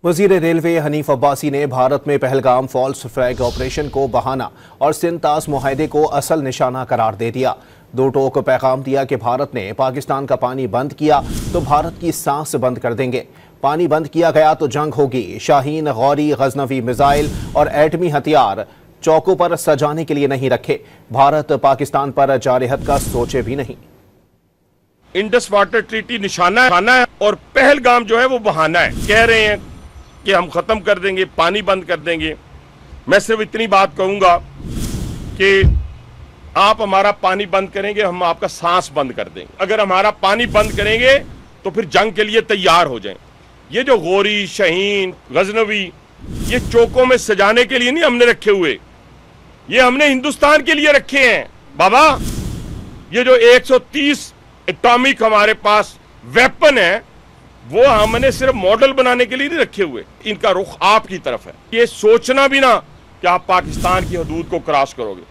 वजीर रेलवे हनीफ अब्बासी ने भारत में पहलगाम फॉल्स फ्लैग ऑपरेशन को बहाना और सिंध-तास मुआहदे को असल निशाना करार दे दिया। दो टोक पैगाम दिया कि भारत ने पाकिस्तान का पानी बंद किया तो भारत की सांस बंद कर देंगे। पानी बंद किया गया तो जंग होगी। शाहीन, गौरी, गजनवी मिसाइल और एटमी हथियार चौकों पर सजाने के लिए नहीं रखे। भारत पाकिस्तान पर जारहत का सोचे भी नहीं। इंडस वाटर ट्रीटी निशाना है और पहलगाम जो है वो बहाना है। कह रहे हैं कि हम खत्म कर देंगे, पानी बंद कर देंगे। मैं सिर्फ इतनी बात कहूंगा कि आप हमारा पानी बंद करेंगे, हम आपका सांस बंद कर देंगे। अगर हमारा पानी बंद करेंगे तो फिर जंग के लिए तैयार हो जाएं। ये जो गौरी, शाहीन, गजनवी, ये चौकों में सजाने के लिए नहीं हमने रखे हुए, ये हमने हिंदुस्तान के लिए रखे हैं। बाबा, ये जो 130 एटॉमिक हमारे पास वेपन है, वो हमने सिर्फ मॉडल बनाने के लिए नहीं रखे हुए। इनका रुख आपकी तरफ है। ये सोचना भी ना कि आप पाकिस्तान की हदूद को क्रॉस करोगे।